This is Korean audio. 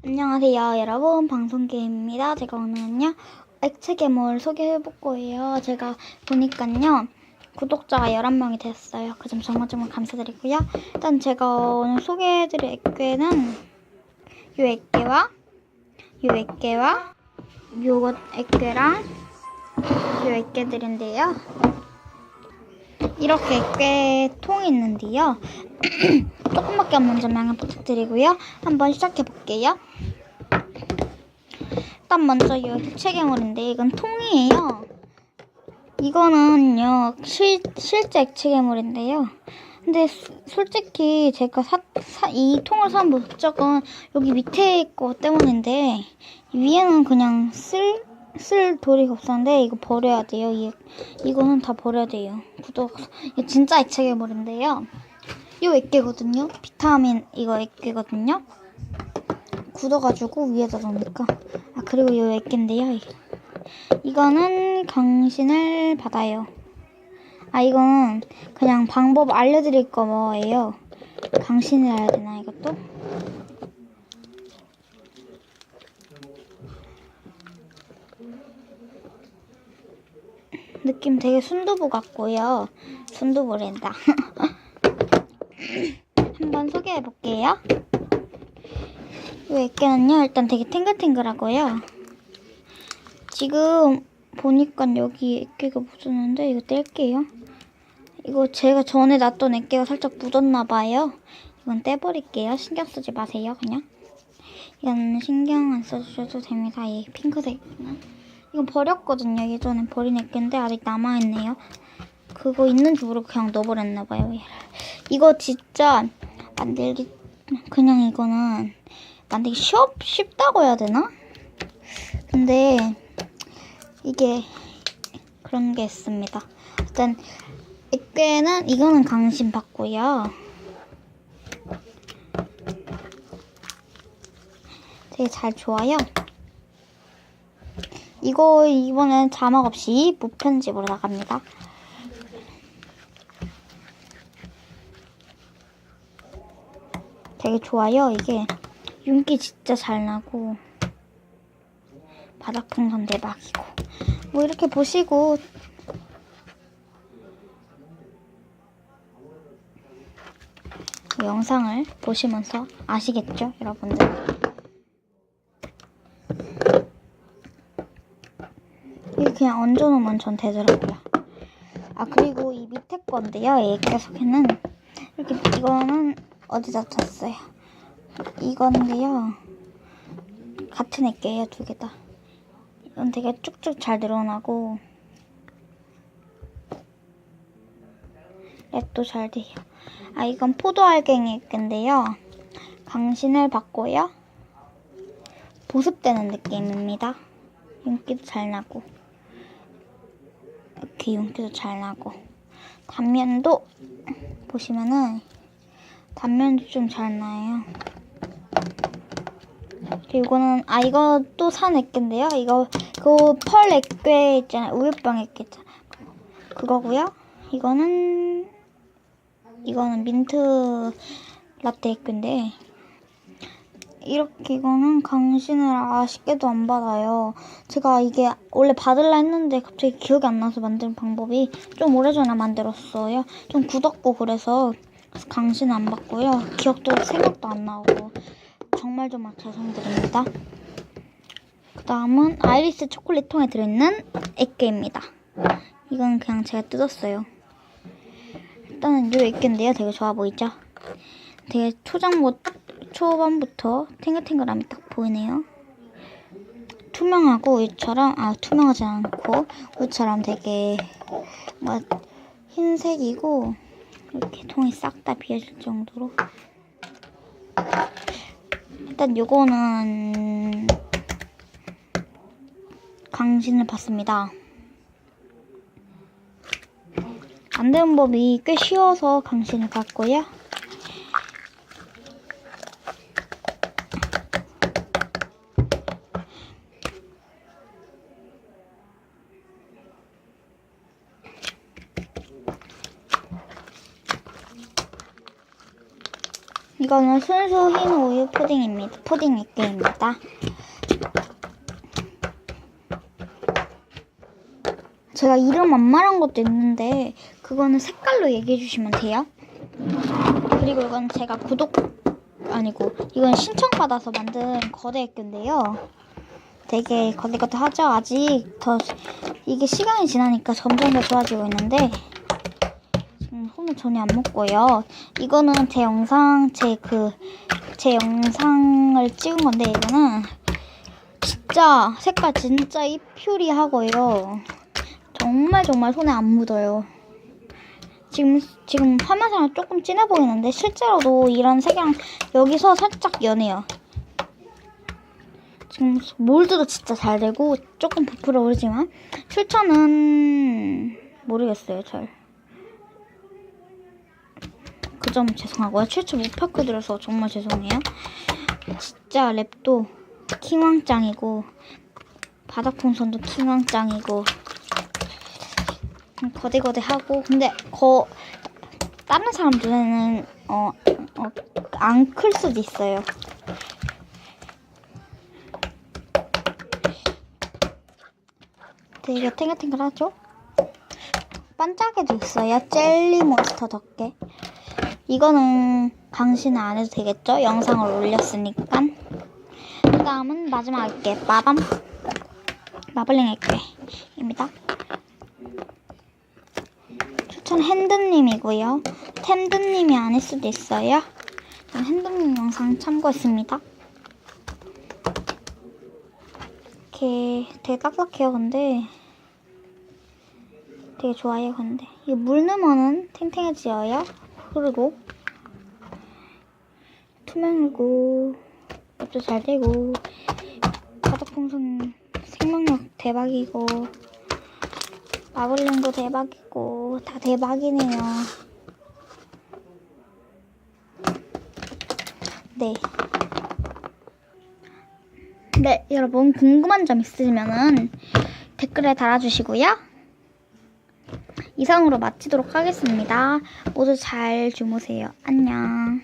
안녕하세요 여러분, 방송게임입니다. 제가 오늘은요 액체 괴물 소개해볼 거예요. 제가 보니까요 구독자가 11명이 됐어요. 그 점 정말 감사드리고요. 일단 제가 오늘 소개해드릴 액괴는 요 액괴와 요것 액괴랑 요 액괴들인데요. 이렇게 액괴 통이 있는데요. 조금밖에 없는 점 양해 부탁드리고요. 한번 시작해 볼게요. 일단 먼저 이 액체 괴물인데 이건 통이에요. 이거는요 실제 액체 괴물인데요. 근데 솔직히 제가 이 통을 산 목적은 여기 밑에 거 때문인데 위에는 그냥 쓸 도리가 없었는데 이거 버려야 돼요. 이거는 다 버려야 돼요. 이거 진짜 액체 괴물인데요. 이 액괴거든요. 비타민 이거 액괴거든요. 굳어가지고 위에다 놓으니까. 그리고 이 액괴인데요. 이거는 강신을 받아요. 이거는 그냥 방법 알려드릴 거예요. 강신을 해야 되나 이것도? 느낌 되게 순두부 같고요. 순두부랜다. 한번 소개해 볼게요. 이 액괴는요 일단 되게 탱글탱글하고요. 지금 보니까 여기 액괴가 묻었는데 이거 뗄게요. 이거 제가 전에 놨던 액괴가 살짝 묻었나봐요. 이건 떼버릴게요. 신경 쓰지 마세요 그냥. 이건 신경 안 써주셔도 됩니다. 이 핑크색 이건 버렸거든요. 예전에 버린 액괴인데 아직 남아있네요. 그거 있는 줄 모르고 그냥 넣어버렸나봐요. 이거 진짜 만들기 그냥 이거는 만들기 쉽다고 해야 되나? 근데 이게 그런 게 있습니다. 일단 액괴는 이거는 강신 받고요. 되게 잘 좋아요. 이거 이번엔 자막 없이 무편집으로 나갑니다. 되게 좋아요. 이게 윤기 진짜 잘 나고 바닥 풍선 대박이고 뭐 이렇게 보시고 영상을 보시면서 아시겠죠 여러분들? 이게 그냥 얹어놓으면 전 되더라고요. 그리고 이 밑에 건데요. 이 액괴 속에는 이렇게 이거는 어디다 뒀어요. 이건데요. 같은 액괴예요. 두 개 다. 이건 되게 쭉쭉 잘 늘어나고 랩도 잘 돼요. 이건 포도알갱이 액괴인데요. 강신을 받고요. 보습되는 느낌입니다. 윤기도 잘 나고 이렇게 윤기도 잘 나고 단면도 보시면은 단면도 좀 잘 나요. 이거는 이거 또 산 액괴인데요. 이거 그 펄 액괴 있잖아요. 우유병 액괴 있잖아요. 그거고요. 이거는 민트 라떼 액괴인데 이렇게 이거는 강신을 아쉽게도 안 받아요. 제가 이게 원래 받을라 했는데 갑자기 기억이 안 나서 만드는 방법이 좀 오래전에 만들었어요. 좀 굳었고 그래서 강신 안 받고요. 기억도 생각도 안 나고 정말 죄송드립니다. 그 다음은 아이리스 초콜릿 통에 들어있는 액괴입니다. 이건 그냥 제가 뜯었어요. 일단은 이 액괴인데요. 되게 좋아 보이죠? 되게 초반부터 탱글탱글함이 딱 보이네요. 투명하고 우유처럼 투명하지 않고 우유처럼 되게 흰색이고 이렇게 통이 싹 다 비어질 정도로. 일단 요거는 강신을 받습니다. 만드는 법이 꽤 쉬워서 강신을 받고요. 이거는 순수 흰 우유 푸딩입니다. 푸딩 액계입니다. 제가 이름 안 말한 것도 있는데 그거는 색깔로 얘기해 주시면 돼요. 그리고 이건 제가 이건 신청받아서 만든 거대 액교인데요. 되게 거대거대하죠? 아직 더 이게 시간이 지나니까 점점 더 좋아지고 있는데 지금 손을 전혀 안 먹고요. 이거는 제 영상을 찍은 건데 이거는 진짜 색깔 진짜 이퓨리하고요. 정말 손에 안 묻어요. 지금 화면상으로 조금 진해 보이는데 실제로도 이런 색이랑 여기서 살짝 연해요. 지금 몰드도 진짜 잘 되고 조금 부풀어 오르지만 출처는 모르겠어요. 잘. 그 점 죄송하고요. 출처 못 파크드려서 정말 죄송해요. 진짜 랩도 킹왕짱이고 바닥 풍선도 킹왕짱이고 거대거대하고 근데 다른 사람 눈에는 안 클 수도 있어요. 되게 탱글탱글하죠? 반짝이도 있어요. 젤리 몬스터 덮개. 이거는 강신은 안 해도 되겠죠? 영상을 올렸으니까. 그 다음은 마지막 액계 마블링 액계입니다. 추천 핸드님이고요. 템드님이 아닐 수도 있어요. 전 핸드님 영상 참고했습니다. 이렇게 되게 딱딱해요. 근데 되게 좋아요. 근데 이게 물 넣으면은 탱탱해져요. 흐르고 투명하고 랩도 잘 되고 바닥 풍선 생명력 대박이고 마블링도 대박이고 다 대박이네요. 네, 여러분 궁금한 점 있으시면은 댓글에 달아주시고요. 이상으로 마치도록 하겠습니다. 모두 잘 주무세요. 안녕.